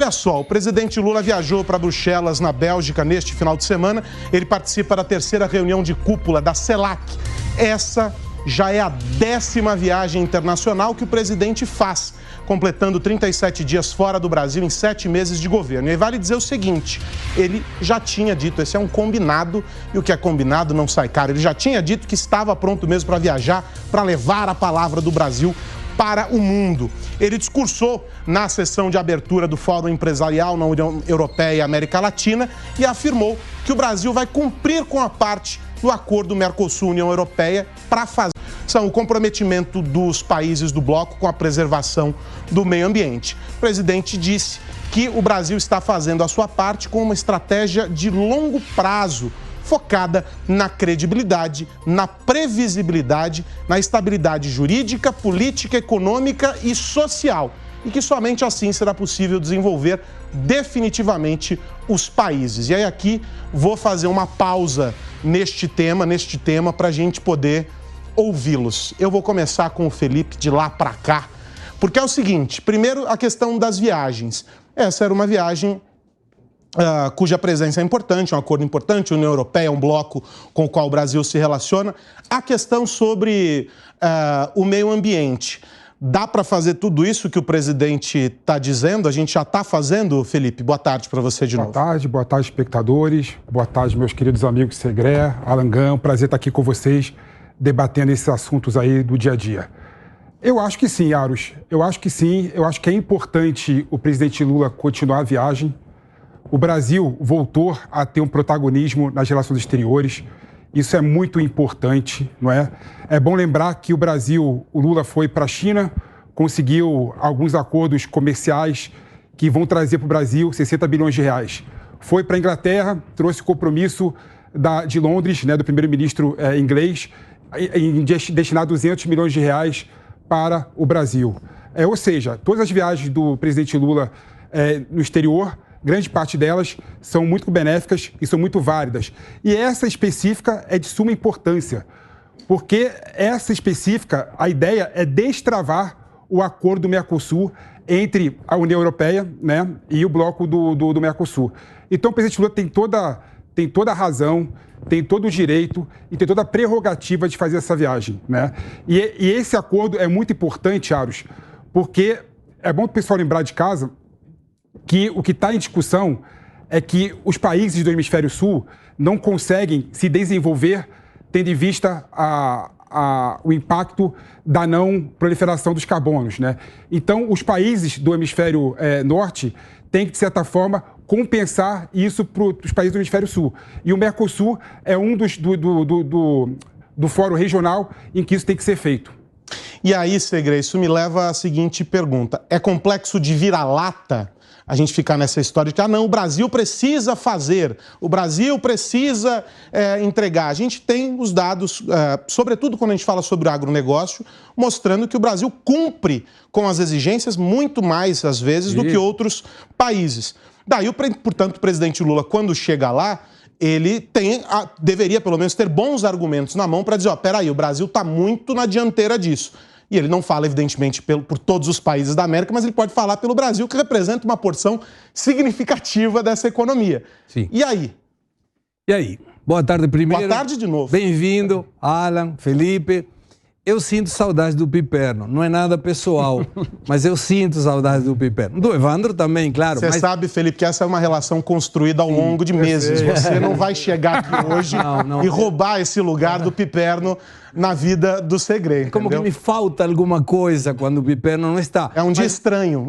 Olha só, o presidente Lula viajou para Bruxelas, na Bélgica, neste final de semana. Ele participa da terceira reunião de cúpula da CELAC. Essa já é a 10ª viagem internacional que o presidente faz, completando 37 dias fora do Brasil em 7 meses de governo. E aí vale dizer o seguinte, ele já tinha dito, esse é um combinado, e o que é combinado não sai caro. Ele já tinha dito que estava pronto mesmo para viajar, para levar a palavra do Brasil para o mundo. Ele discursou na sessão de abertura do Fórum Empresarial na União Europeia e América Latina e afirmou que o Brasil vai cumprir com a parte do acordo Mercosul-União Europeia para fazer o comprometimento dos países do bloco com a preservação do meio ambiente. O presidente disse que o Brasil está fazendo a sua parte com uma estratégia de longo prazo, focada na credibilidade, na previsibilidade, na estabilidade jurídica, política, econômica e social. E que somente assim será possível desenvolver definitivamente os países. E aí aqui vou fazer uma pausa neste tema para a gente poder ouvi-los. Eu vou começar com o Felipe de lá para cá, porque é o seguinte, primeiro a questão das viagens. Essa era uma viagem cuja presença é importante, um acordo importante, a União Europeia é um bloco com o qual o Brasil se relaciona. A questão sobre o meio ambiente. Dá para fazer tudo isso que o presidente está dizendo? A gente já está fazendo, Felipe? Boa tarde para você de novo. Boa tarde, espectadores. Boa tarde, meus queridos amigos Segré, Alangão. Prazer estar aqui com vocês, debatendo esses assuntos aí do dia a dia. Eu acho que sim, Aros. Eu acho que sim. Eu acho que é importante o presidente Lula continuar a viagem. O Brasil voltou a ter um protagonismo nas relações exteriores. Isso é muito importante, não é? É bom lembrar que o Lula foi para a China, conseguiu alguns acordos comerciais que vão trazer para o Brasil 60 bilhões de reais. Foi para a Inglaterra, trouxe o compromisso de Londres, né, do primeiro-ministro inglês, em destinar 200 milhões de reais para o Brasil. Ou seja, todas as viagens do presidente Lula no exterior, grande parte delas são muito benéficas e são muito válidas. E essa específica é de suma importância, porque essa específica, a ideia é destravar o acordo do Mercosul entre a União Europeia, né, e o bloco do Mercosul. Então o presidente Lula tem toda a razão, tem todo o direito e tem toda a prerrogativa de fazer essa viagem, né? E esse acordo é muito importante, Aros, porque é bom o pessoal lembrar de casa que o que está em discussão é que os países do hemisfério sul não conseguem se desenvolver tendo em vista o impacto da não proliferação dos carbonos, né? Então, os países do hemisfério norte têm que, de certa forma, compensar isso para os países do hemisfério sul. E o Mercosul é um do fórum regional em que isso tem que ser feito. E aí, Segre, isso me leva à seguinte pergunta. É complexo de vira-lata a gente ficar nessa história de que, não, o Brasil precisa fazer, o Brasil precisa entregar. A gente tem os dados, sobretudo quando a gente fala sobre o agronegócio, mostrando que o Brasil cumpre com as exigências muito mais, às vezes, do que outros países. Daí, portanto, o presidente Lula, quando chega lá, ele deveria, pelo menos, ter bons argumentos na mão para dizer, peraí, o Brasil está muito na dianteira disso. E ele não fala, evidentemente, por todos os países da América, mas ele pode falar pelo Brasil, que representa uma porção significativa dessa economia. Sim. E aí? E aí? Boa tarde primeiro. Boa tarde de novo. Bem-vindo, Alan, Felipe. Eu sinto saudade do Piperno. Não é nada pessoal, mas eu sinto saudade do Piperno. Do Evandro também, claro. Você sabe, Felipe, que essa é uma relação construída ao longo de meses. Você não vai chegar aqui hoje e roubar esse lugar do Piperno na vida do Segre. Como que me falta alguma coisa quando o Piperno não está. É um dia estranho,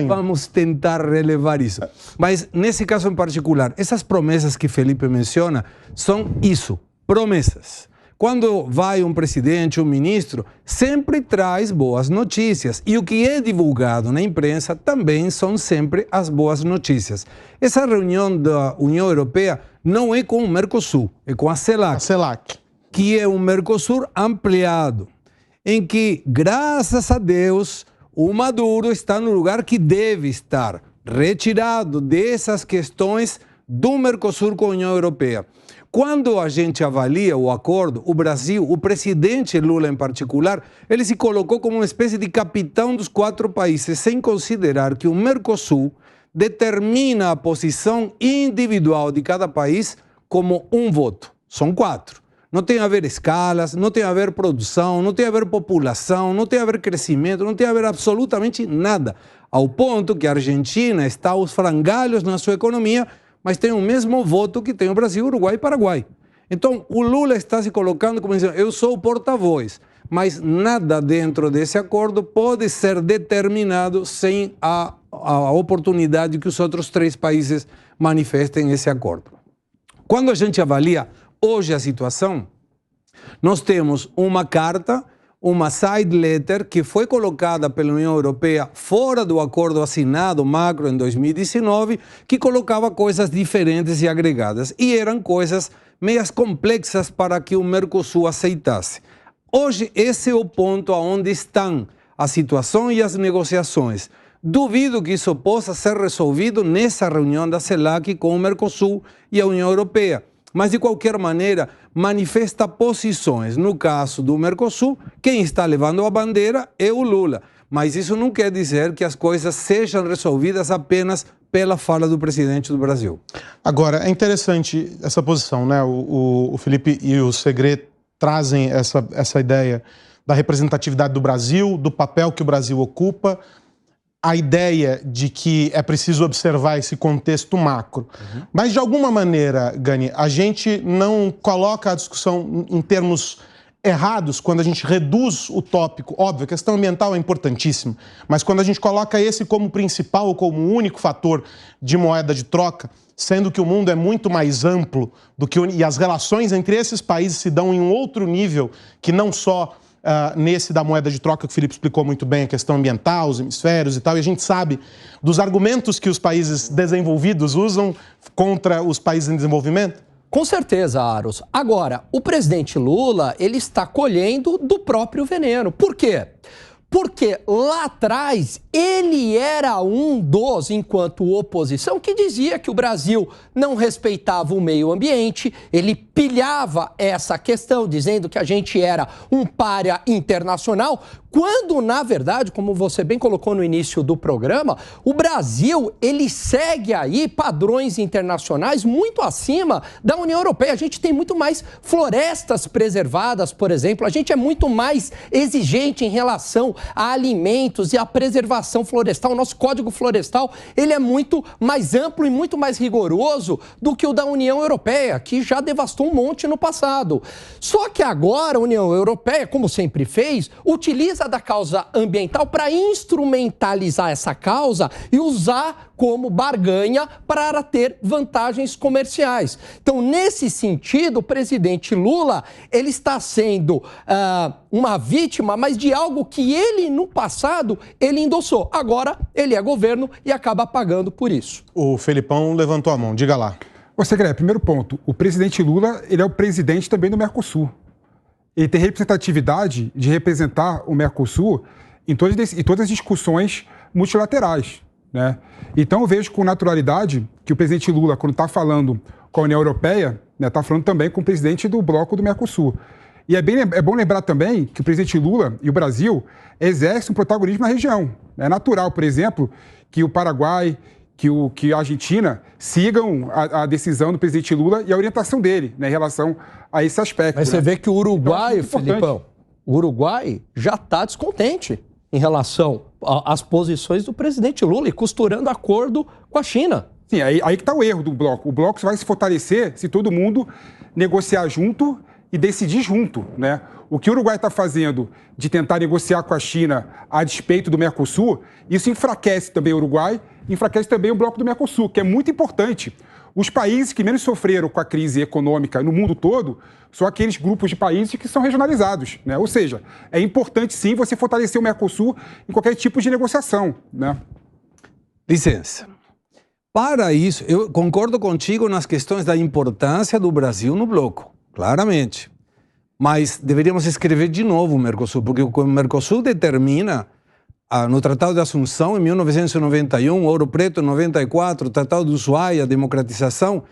Vamos tentar relevar isso. Mas nesse caso em particular, essas promessas que Felipe menciona são isso, promessas. Quando vai um presidente, um ministro, sempre traz boas notícias. E o que é divulgado na imprensa também são sempre as boas notícias. Essa reunião da União Europeia não é com o Mercosul, é com a CELAC. A CELAC. Que é um Mercosul ampliado, em que, graças a Deus, o Maduro está no lugar que deve estar, retirado dessas questões do Mercosul com a União Europeia. Quando a gente avalia o acordo, o Brasil, o presidente Lula em particular, ele se colocou como uma espécie de capitão dos 4 países, sem considerar que o Mercosul determina a posição individual de cada país como um voto. São 4. Não tem a ver escalas, não tem a ver produção, não tem a ver população, não tem a ver crescimento, não tem a ver absolutamente nada. Ao ponto que a Argentina está aos frangalhos na sua economia, mas tem o mesmo voto que tem o Brasil, Uruguai e Paraguai. Então, o Lula está se colocando como dizendo, eu sou o porta-voz, mas nada dentro desse acordo pode ser determinado sem a oportunidade que os outros 3 países manifestem esse acordo. Quando a gente avalia hoje a situação, nós temos uma carta, uma side letter, que foi colocada pela União Europeia fora do acordo assinado macro em 2019, que colocava coisas diferentes e agregadas. E eram coisas meias complexas para que o Mercosul aceitasse. Hoje, esse é o ponto onde estão a situação e as negociações. Duvido que isso possa ser resolvido nessa reunião da CELAC com o Mercosul e a União Europeia. Mas, de qualquer maneira, manifesta posições. No caso do Mercosul, quem está levando a bandeira é o Lula. Mas isso não quer dizer que as coisas sejam resolvidas apenas pela fala do presidente do Brasil. Agora, é interessante essa posição, né? O Felipe e o Segré trazem essa ideia da representatividade do Brasil, do papel que o Brasil ocupa, a ideia de que é preciso observar esse contexto macro. Mas, de alguma maneira, Gani, a gente não coloca a discussão em termos errados quando a gente reduz o tópico. Óbvio, a questão ambiental é importantíssima, mas quando a gente coloca esse como principal ou como único fator de moeda de troca, sendo que o mundo é muito mais amplo do que e as relações entre esses países se dão em um outro nível que não só nesse da moeda de troca, que o Felipe explicou muito bem, a questão ambiental, os hemisférios e tal, e a gente sabe dos argumentos que os países desenvolvidos usam contra os países em desenvolvimento? Com certeza, Aros. Agora, o presidente Lula, ele está colhendo do próprio veneno. Por quê? Porque lá atrás ele era um dos, enquanto oposição, que dizia que o Brasil não respeitava o meio ambiente, ele pilhava essa questão, dizendo que a gente era um pária internacional, quando, na verdade, como você bem colocou no início do programa, o Brasil, ele segue aí padrões internacionais muito acima da União Europeia. A gente tem muito mais florestas preservadas, por exemplo, a gente é muito mais exigente em relação a alimentos e a preservação florestal. O nosso Código Florestal, ele é muito mais amplo e muito mais rigoroso do que o da União Europeia, que já devastou um monte no passado. Só que agora a União Europeia, como sempre fez, utiliza da causa ambiental para instrumentalizar essa causa e usar como barganha para ter vantagens comerciais. Então, nesse sentido, o presidente Lula, ele está sendo uma vítima, mas de algo que ele, no passado, ele endossou. Agora, ele é governo e acaba pagando por isso. O Felipão levantou a mão, diga lá. Ô, Segré, primeiro ponto, o presidente Lula, ele é o presidente também do Mercosul. Ele tem representatividade de representar o Mercosul em todas as discussões multilaterais, né? Então eu vejo com naturalidade que o presidente Lula, quando está falando com a União Europeia, está falando também com o presidente do bloco do Mercosul. E é bom lembrar também que o presidente Lula e o Brasil exercem um protagonismo na região. É natural, por exemplo, que o Paraguai, que a Argentina sigam a decisão do presidente Lula e a orientação dele, né, em relação a esse aspecto. Mas você vê que o Uruguai, Felipão, o Uruguai já está descontente em relação às posições do presidente Lula e costurando acordo com a China. Sim, aí que está o erro do bloco. O bloco só vai se fortalecer se todo mundo negociar junto e decidir junto, né? O que o Uruguai está fazendo de tentar negociar com a China a despeito do Mercosul, isso enfraquece também o Uruguai, enfraquece também o bloco do Mercosul, que é muito importante. Os países que menos sofreram com a crise econômica no mundo todo são aqueles grupos de países que são regionalizados, né? Ou seja, é importante sim você fortalecer o Mercosul em qualquer tipo de negociação, né? Licença. Para isso, eu concordo contigo nas questões da importância do Brasil no bloco, claramente. Mas deveríamos escrever de novo o Mercosul, porque o Mercosul determina, no Tratado de Assunção, em 1991, Ouro Preto, em 94, Tratado de Ushuaia, a democratização,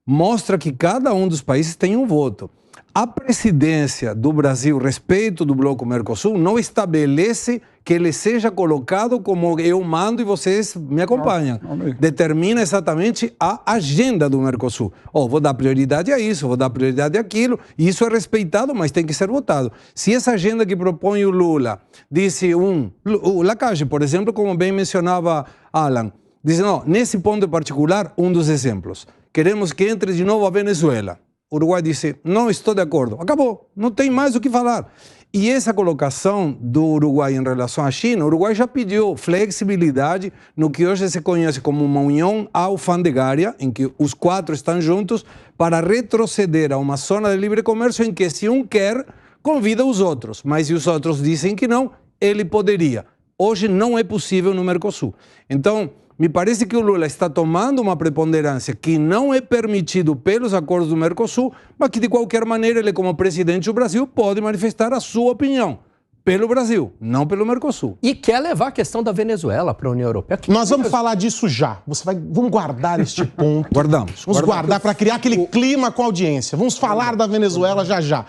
mostra que cada um dos países tem um voto. A presidência do Brasil, respeito do bloco Mercosul, não estabelece que ele seja colocado como eu mando e vocês me acompanham. Determina exatamente a agenda do Mercosul. Vou dar prioridade a isso, vou dar prioridade àquilo, e isso é respeitado, mas tem que ser votado. Se essa agenda que propõe o Lula, disse o Lacage, por exemplo, como bem mencionava Alan, diz, não, nesse ponto em particular, um dos exemplos, queremos que entre de novo a Venezuela. O Uruguai disse, não estou de acordo. Acabou, não tem mais o que falar. E essa colocação do Uruguai em relação à China, o Uruguai já pediu flexibilidade no que hoje se conhece como uma união alfandegária, em que os 4 estão juntos, para retroceder a uma zona de livre comércio em que se um quer, convida os outros. Mas se os outros dizem que não, ele poderia. Hoje não é possível no Mercosul. Então, me parece que o Lula está tomando uma preponderância que não é permitido pelos acordos do Mercosul, mas que de qualquer maneira ele, como presidente do Brasil, pode manifestar a sua opinião pelo Brasil, não pelo Mercosul. E quer levar a questão da Venezuela para a União Europeia. Nós vamos falar disso já. Vamos guardar este ponto. Guardamos. Vamos guardar para criar aquele clima com a audiência. Vamos falar da Venezuela já já.